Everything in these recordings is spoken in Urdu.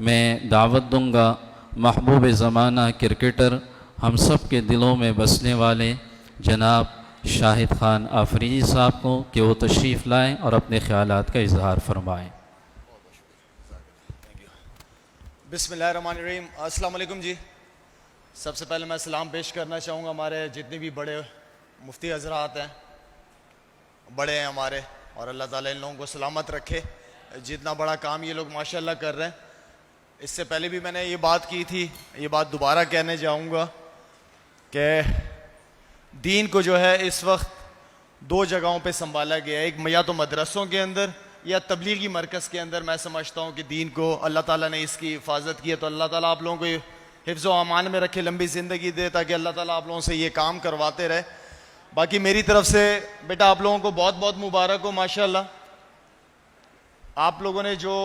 میں دعوت دوں گا محبوب زمانہ کرکٹر، ہم سب کے دلوں میں بسنے والے جناب شاہد خان آفریدی صاحب کو کہ وہ تشریف لائیں اور اپنے خیالات کا اظہار فرمائیں۔ بسم اللہ الرحمن الرحیم۔ السلام علیکم جی۔ سب سے پہلے میں سلام پیش کرنا چاہوں گا ہمارے جتنے بھی بڑے مفتی حضرات ہیں، بڑے ہیں ہمارے، اور اللہ تعالیٰ ان لوگوں کو سلامت رکھے، جتنا بڑا کام یہ لوگ ماشاءاللہ کر رہے ہیں۔ اس سے پہلے بھی میں نے یہ بات کی تھی، یہ بات دوبارہ کہنے جاؤں گا کہ دین کو جو ہے اس وقت دو جگہوں پہ سنبھالا گیا ہے، ایک یا تو مدرسوں کے اندر یا تبلیغی مرکز کے اندر۔ میں سمجھتا ہوں کہ دین کو اللہ تعالیٰ نے اس کی حفاظت کی ہے، تو اللہ تعالیٰ آپ لوگوں کو حفظ و امان میں رکھے، لمبی زندگی دے، تاکہ اللہ تعالیٰ آپ لوگوں سے یہ کام کرواتے رہے۔ باقی میری طرف سے بیٹا آپ لوگوں کو بہت بہت مبارک ہو ماشاءاللہ۔ آپ لوگوں نے جو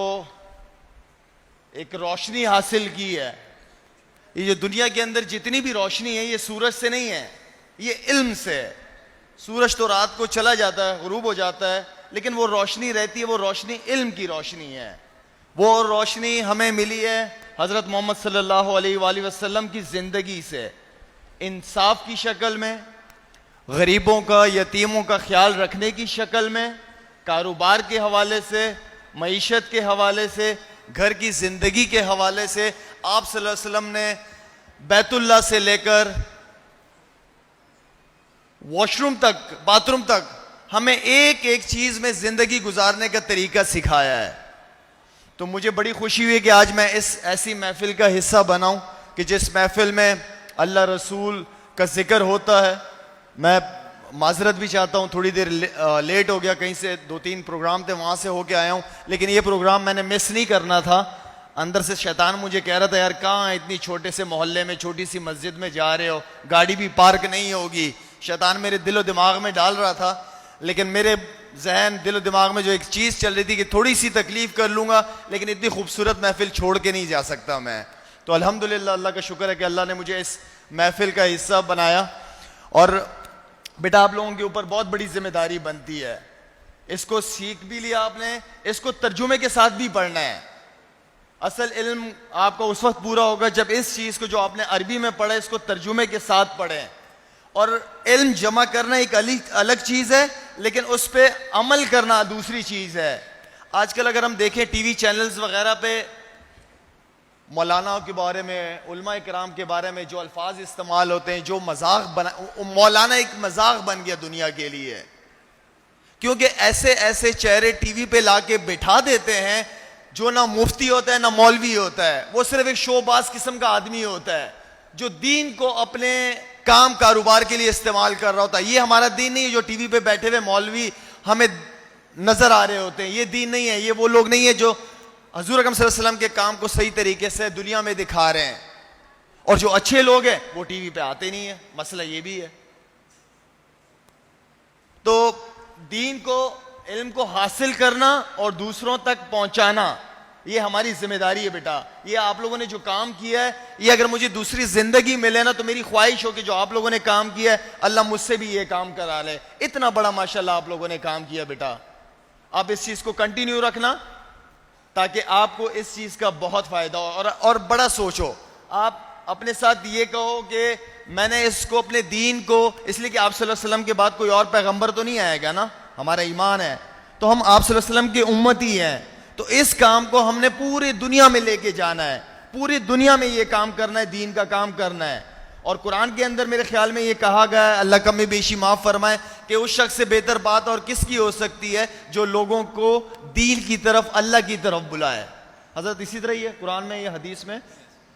ایک روشنی حاصل کی ہے، یہ جو دنیا کے اندر جتنی بھی روشنی ہے یہ سورج سے نہیں ہے، یہ علم سے ہے۔ سورج تو رات کو چلا جاتا ہے، غروب ہو جاتا ہے، لیکن وہ روشنی رہتی ہے، وہ روشنی علم کی روشنی ہے۔ وہ روشنی ہمیں ملی ہے حضرت محمد صلی اللہ علیہ وآلہ وسلم کی زندگی سے، انصاف کی شکل میں، غریبوں کا یتیموں کا خیال رکھنے کی شکل میں، کاروبار کے حوالے سے، معیشت کے حوالے سے، گھر کی زندگی کے حوالے سے۔ آپ صلی اللہ علیہ وسلم نے بیت اللہ سے لے کر واش روم تک، باتھ روم تک ہمیں ایک ایک چیز میں زندگی گزارنے کا طریقہ سکھایا ہے۔ تو مجھے بڑی خوشی ہوئی کہ آج میں اس ایسی محفل کا حصہ بناؤں کہ جس محفل میں اللہ رسول کا ذکر ہوتا ہے۔ میں معذرت بھی چاہتا ہوں، تھوڑی دیر لیٹ ہو گیا، کہیں سے 2-3 پروگرام تھے وہاں سے ہو کے آیا ہوں، لیکن یہ پروگرام میں نے مس نہیں کرنا تھا۔ اندر سے شیطان مجھے کہہ رہا تھا یار کہاں اتنی چھوٹے سے محلے میں چھوٹی سی مسجد میں جا رہے ہو، گاڑی بھی پارک نہیں ہوگی۔ شیطان میرے دل و دماغ میں ڈال رہا تھا، لیکن میرے ذہن دل و دماغ میں جو ایک چیز چل رہی تھی کہ تھوڑی سی تکلیف کر لوں گا لیکن اتنی خوبصورت محفل چھوڑ کے نہیں جا سکتا میں۔ تو الحمدللہ اللہ کا شکر ہے کہ اللہ نے مجھے اس محفل کا حصہ بنایا۔ اور بیٹا آپ لوگوں کے اوپر بہت بڑی ذمہ داری بنتی ہے، اس کو سیکھ بھی لیا آپ نے، اس کو ترجمے کے ساتھ بھی پڑھنا ہے۔ اصل علم آپ کا اس وقت پورا ہوگا جب اس چیز کو جو آپ نے عربی میں پڑھا اس کو ترجمے کے ساتھ پڑھیں۔ اور علم جمع کرنا ایک الگ چیز ہے، لیکن اس پہ عمل کرنا دوسری چیز ہے۔ آج کل اگر ہم دیکھیں ٹی وی چینلز وغیرہ پہ مولانا کے بارے میں، علماء کرام کے بارے میں جو الفاظ استعمال ہوتے ہیں، جو مذاق مولانا ایک مذاق بن گیا دنیا کے لیے، کیونکہ ایسے ایسے چہرے ٹی وی پہ لا کے بٹھا دیتے ہیں جو نہ مفتی ہوتا ہے نہ مولوی ہوتا ہے، وہ صرف ایک شو باز قسم کا آدمی ہوتا ہے جو دین کو اپنے کام کاروبار کے لیے استعمال کر رہا ہوتا ہے۔ یہ ہمارا دین نہیں ہے جو ٹی وی پہ بیٹھے ہوئے مولوی ہمیں نظر آ رہے ہوتے ہیں، یہ دین نہیں ہے۔ یہ وہ لوگ نہیں ہیں جو حضور اکرم صلی اللہ علیہ وسلم کے کام کو صحیح طریقے سے دنیا میں دکھا رہے ہیں، اور جو اچھے لوگ ہیں وہ ٹی وی پہ آتے نہیں ہیں۔ مسئلہ یہ بھی ہے۔ تو دین کو، علم کو حاصل کرنا اور دوسروں تک پہنچانا یہ ہماری ذمہ داری ہے بیٹا۔ یہ آپ لوگوں نے جو کام کیا ہے، یہ اگر مجھے دوسری زندگی ملے نا تو میری خواہش ہو کہ جو آپ لوگوں نے کام کیا ہے اللہ مجھ سے بھی یہ کام کرا لے۔ اتنا بڑا ماشاءاللہ آپ لوگوں نے کام کیا بیٹا۔ آپ اس چیز کو کنٹینیو رکھنا تاکہ آپ کو اس چیز کا بہت فائدہ ہو، اور بڑا سوچو۔ آپ اپنے ساتھ یہ کہو کہ میں نے اس کو، اپنے دین کو، اس لیے کہ آپ صلی اللہ علیہ وسلم کے بعد کوئی اور پیغمبر تو نہیں آئے گا نا، ہمارا ایمان ہے تو ہم آپ صلی اللہ علیہ وسلم کے امتی ہیں، تو اس کام کو ہم نے پوری دنیا میں لے کے جانا ہے، پوری دنیا میں یہ کام کرنا ہے، دین کا کام کرنا ہے۔ اور قرآن کے اندر میرے خیال میں یہ کہا گیا ہے، اللہ کمی بیشی معاف فرمائے، کہ اس شخص سے بہتر بات اور کس کی ہو سکتی ہے جو لوگوں کو دین کی طرف، اللہ کی طرف بلائے۔ حضرت اسی طرح ہی ہے قرآن میں، یہ حدیث میں،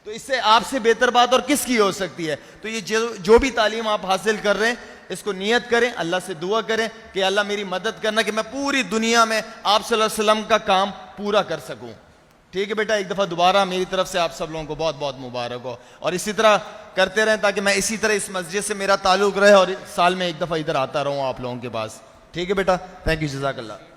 تو اس سے آپ سے بہتر بات اور کس کی ہو سکتی ہے؟ تو یہ جو بھی تعلیم آپ حاصل کر رہے ہیں اس کو نیت کریں، اللہ سے دعا کریں کہ اللہ میری مدد کرنا کہ میں پوری دنیا میں آپ صلی اللہ علیہ وسلم کا کام پورا کر سکوں۔ ٹھیک ہے بیٹا، ایک دفعہ دوبارہ میری طرف سے آپ سب لوگوں کو بہت بہت مبارک ہو، اور اسی طرح کرتے رہیں تاکہ میں اسی طرح اس مسجد سے میرا تعلق رہے اور سال میں ایک دفعہ ادھر آتا رہوں آپ لوگوں کے پاس۔ ٹھیک ہے بیٹا، تھینک یو، جزاک اللہ۔